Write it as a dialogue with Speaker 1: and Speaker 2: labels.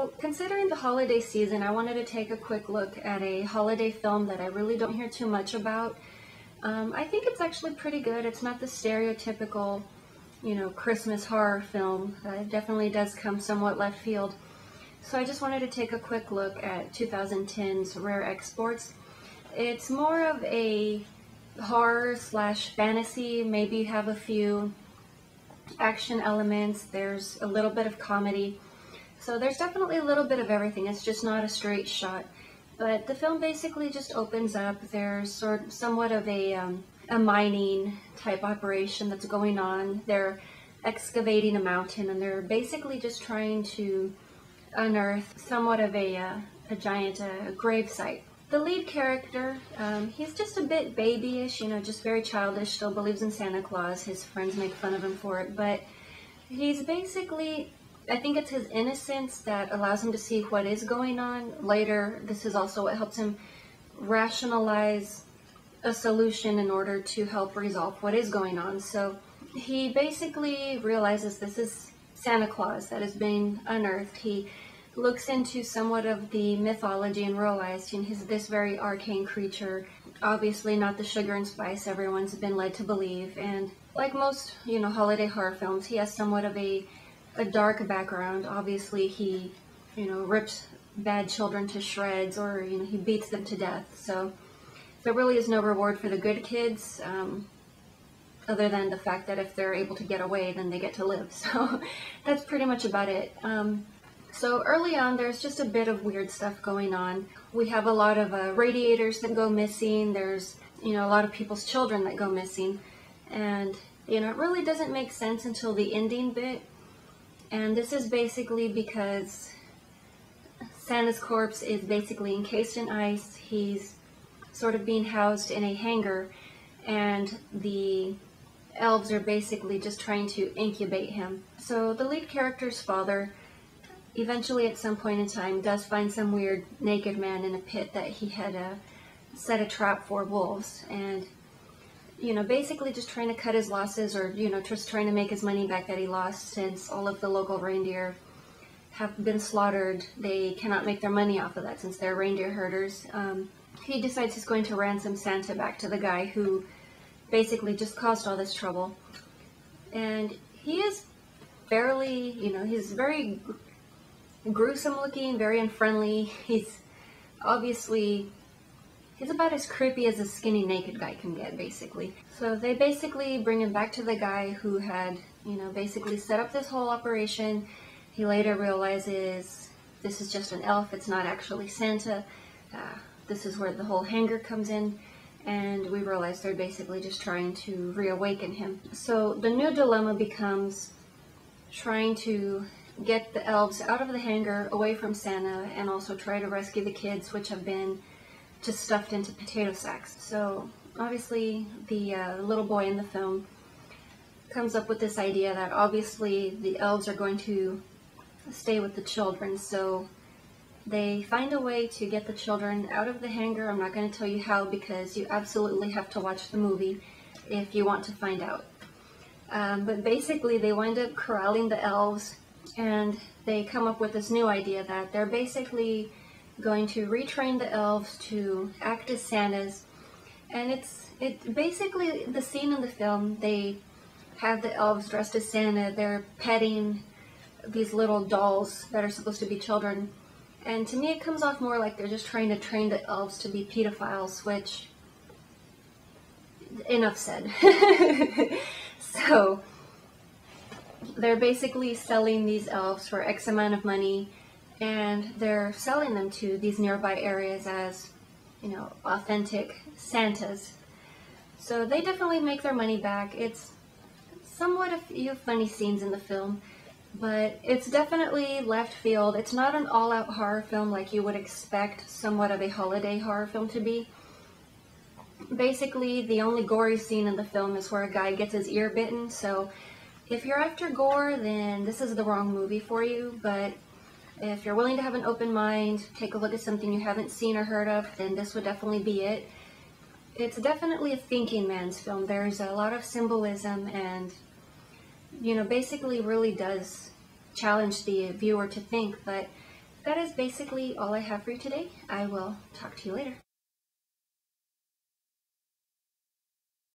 Speaker 1: So, considering the holiday season, I wanted to take a quick look at a holiday film that I really don't hear too much about. I think it's actually pretty good. It's not the stereotypical, Christmas horror film. It definitely does come somewhat left field. So I just wanted to take a quick look at 2010's Rare Exports. It's more of a horror slash fantasy. Maybe you have a few action elements. There's a little bit of comedy. So there's definitely a little bit of everything. It's just not a straight shot. But the film basically just opens up. There's somewhat of a mining type operation that's going on. They're excavating a mountain, and they're basically just trying to unearth somewhat of a giant grave site. The lead character, he's just a bit babyish, just very childish, still believes in Santa Claus. His friends make fun of him for it, but he's basically, I think it's his innocence that allows him to see what is going on. Later, this is also what helps him rationalize a solution in order to help resolve what is going on. So he basically realizes this is Santa Claus that is being unearthed. He looks into somewhat of the mythology and realizing he's this very arcane creature, obviously not the sugar and spice everyone's been led to believe. And like most, holiday horror films, he has somewhat of a dark background. Obviously he, rips bad children to shreds, or, he beats them to death. So there really is no reward for the good kids, other than the fact that if they're able to get away, then they get to live. So that's pretty much about it. So early on, there's just a bit of weird stuff going on. We have a lot of radiators that go missing. There's, a lot of people's children that go missing. And, it really doesn't make sense until the ending bit. And this is basically because Santa's corpse is basically encased in ice. He's sort of being housed in a hangar, and the elves are basically just trying to incubate him. So the lead character's father eventually at some point in time does find some weird naked man in a pit that he had set a trap for wolves, and basically just trying to cut his losses, or just trying to make his money back that he lost, since all of the local reindeer have been slaughtered. They cannot make their money off of that since they're reindeer herders. He decides he's going to ransom Santa back to the guy who basically just caused all this trouble. And he is fairly, he's very gruesome looking, very unfriendly. He's about as creepy as a skinny naked guy can get, basically. So they basically bring him back to the guy who had, basically set up this whole operation. He later realizes this is just an elf, it's not actually Santa. This is where the whole hangar comes in, and we realize they're basically just trying to reawaken him. So the new dilemma becomes trying to get the elves out of the hangar, away from Santa, and also try to rescue the kids, which have been just stuffed into potato sacks. So obviously the little boy in the film comes up with this idea that obviously the elves are going to stay with the children, so they find a way to get the children out of the hangar. I'm not going to tell you how, because you absolutely have to watch the movie if you want to find out. But basically they wind up corralling the elves, and they come up with this new idea that they're basically going to retrain the elves to act as Santas. And it's basically the scene in the film. They have the elves dressed as Santa. They're petting these little dolls that are supposed to be children. And to me it comes off more like they're just trying to train the elves to be pedophiles, which, enough said. So they're basically selling these elves for X amount of money, and they're selling them to these nearby areas as, authentic Santas. So they definitely make their money back. It's somewhat a few funny scenes in the film, but it's definitely left field. It's not an all-out horror film like you would expect somewhat of a holiday horror film to be. Basically, the only gory scene in the film is where a guy gets his ear bitten, so if you're after gore, then this is the wrong movie for you. But if you're willing to have an open mind, take a look at something you haven't seen or heard of, then this would definitely be it. It's definitely a thinking man's film. There's a lot of symbolism, and basically really does challenge the viewer to think. But that is basically all I have for you today. I will talk to you later.